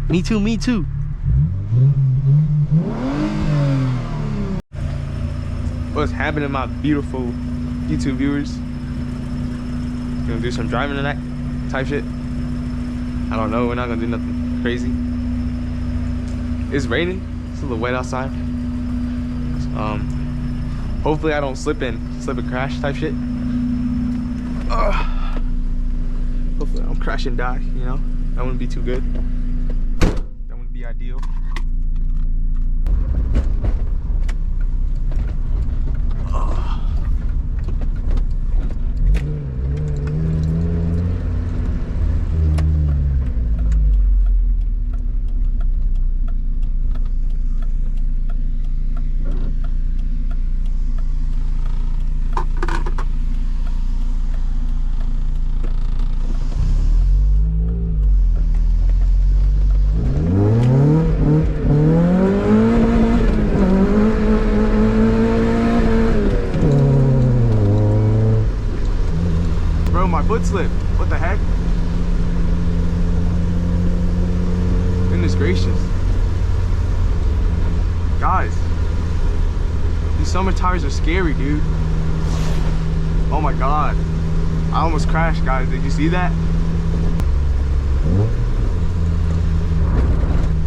Me too, me too. What's happening, my beautiful YouTube viewers? Gonna do some driving tonight, type shit. I don't know, we're not gonna do nothing crazy. It's raining, it's a little wet outside. Hopefully I don't slip and crash type shit. Hopefully I don't crash and die, you know? That wouldn't be too good. That wouldn't be ideal. My foot slipped. What the heck? Goodness gracious. Guys, these summer tires are scary, dude. Oh my god. I almost crashed, guys. Did you see that?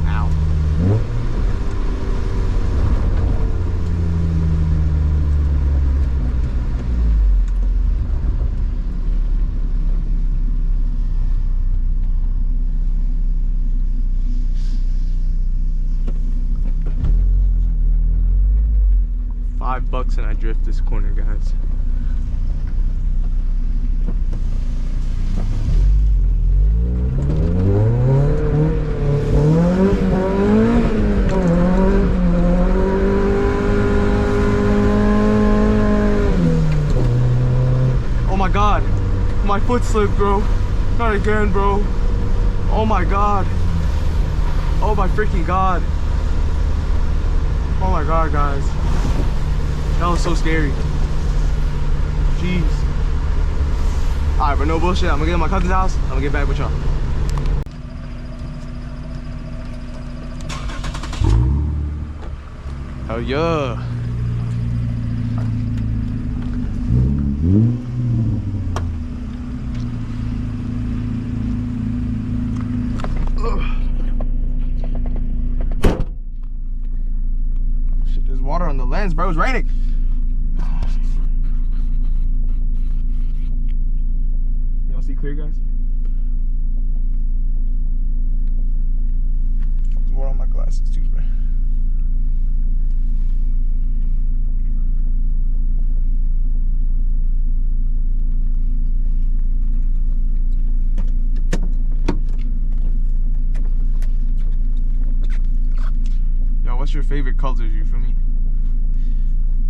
Ow. 5 bucks and I drift this corner, guys. Oh my god, my foot slipped, bro. Not again, bro. Oh my god. Oh my freaking god. Oh my god, guys. That was so scary. Jeez. Alright, but no bullshit. I'm gonna get to my cousin's house. I'm gonna get back with y'all. Hell yeah. Shit, there's water on the lens, bro. It's raining. Y'all see clear, guys? There's water on my glasses too, bro. What's your favorite colors, you feel me?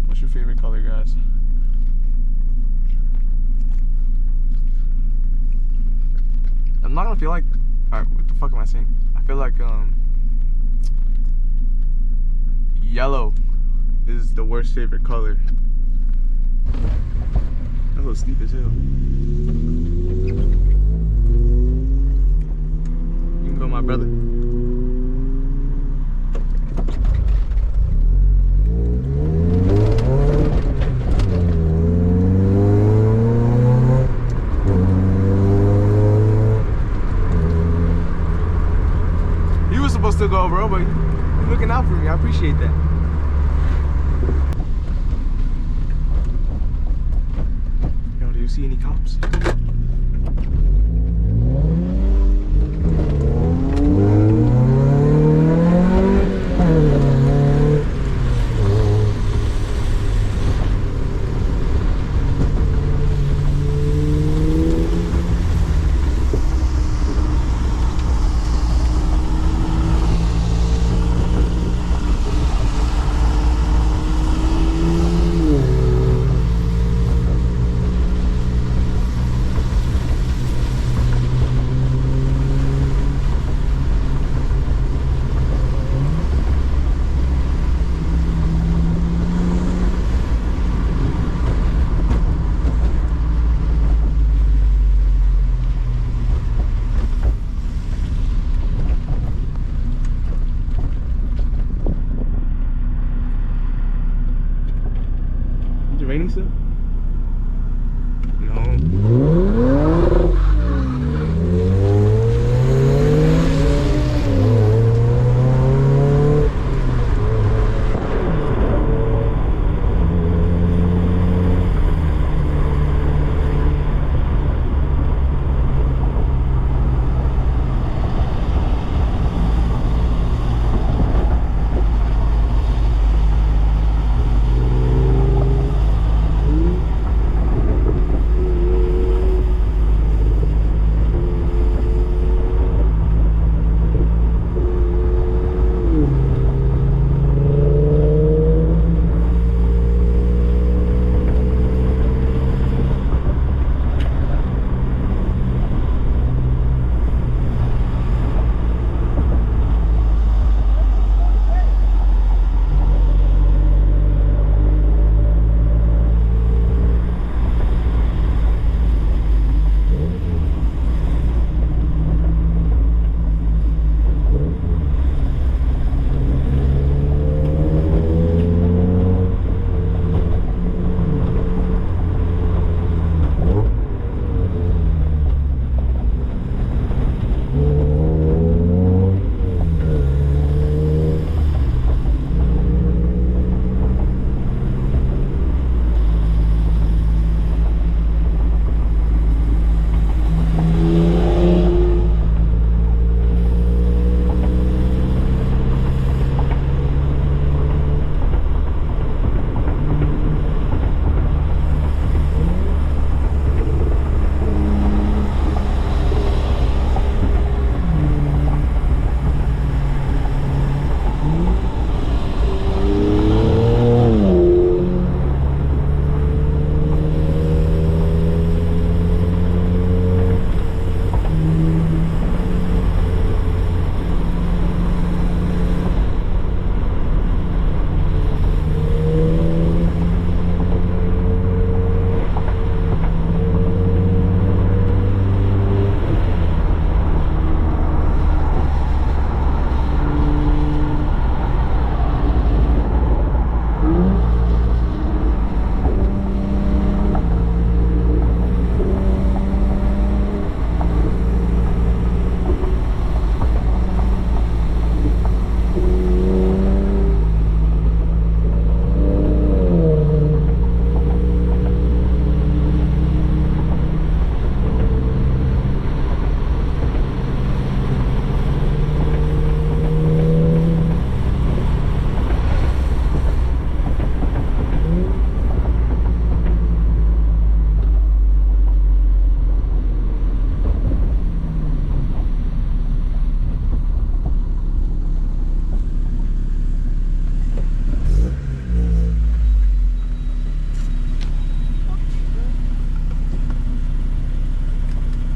What's your favorite color, guys? I'm not gonna feel like, alright, what the fuck am I saying? I feel like yellow is the worst favorite color. That little steep as hell. You can go, my brother. Supposed to go, bro, but you're looking out for me. I appreciate that. Yo, do you see any cops?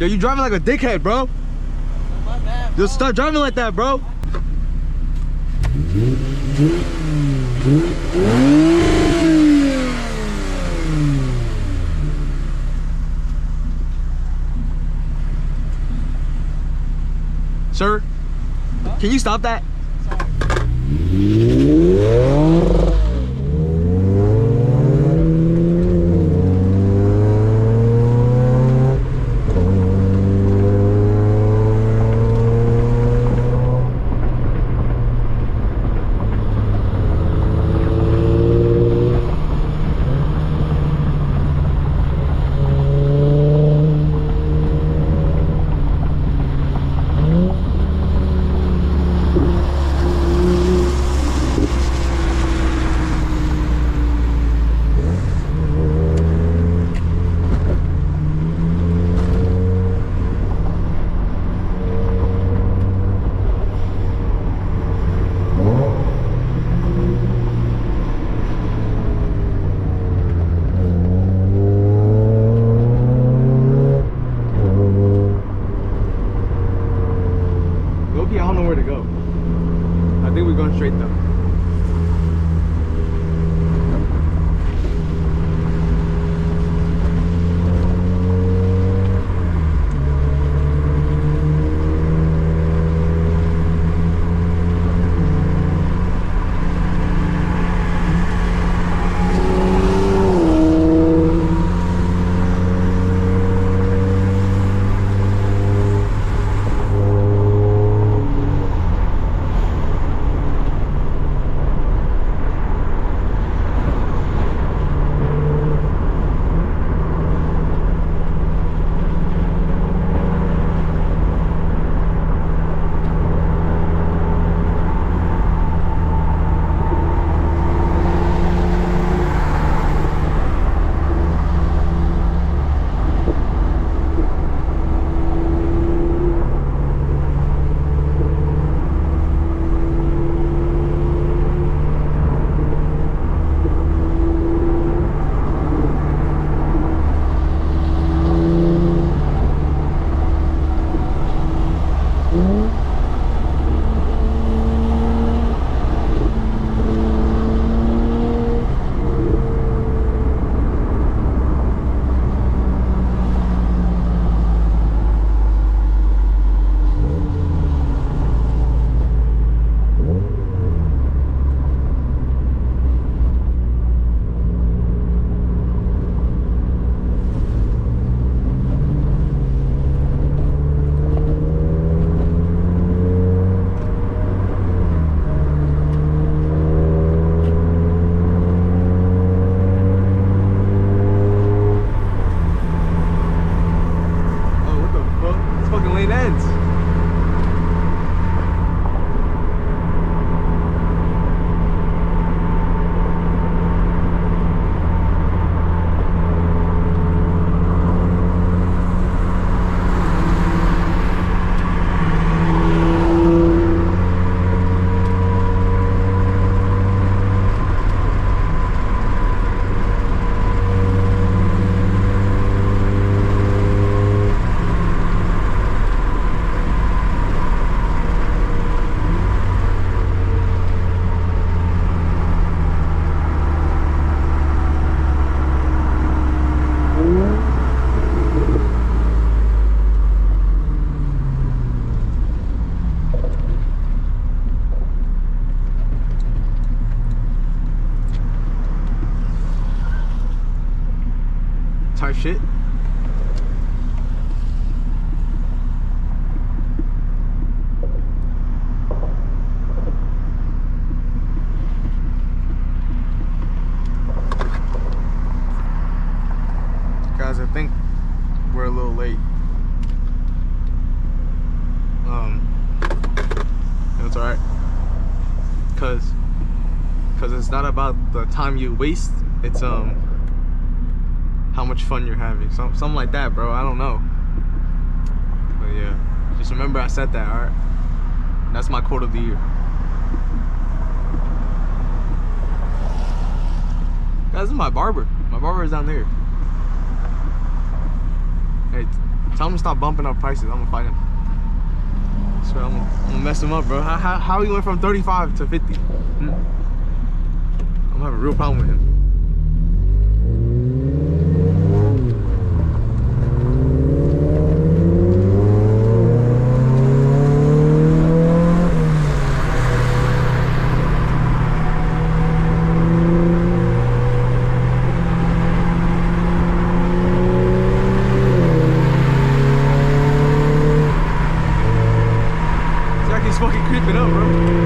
you driving like a dickhead, bro. My bad, bro. Just stop driving like that, bro. Sir, can you stop that? Loki, I don't know where to go. I think we're going straight though. Type shit. Guys, I think we're a little late. It's alright. Cause it's not about the time you waste, it's how much fun you're having. Something like that, bro. I don't know. But yeah. Just remember I said that, alright? That's my quote of the year. Guys, this is my barber. My barber is down there. Hey, Tell him to stop bumping up prices. I'm gonna fight him. So I'm gonna mess him up, bro. How he went from 35 to 50? I'm gonna have a real problem with him. He's fucking creeping up, bro.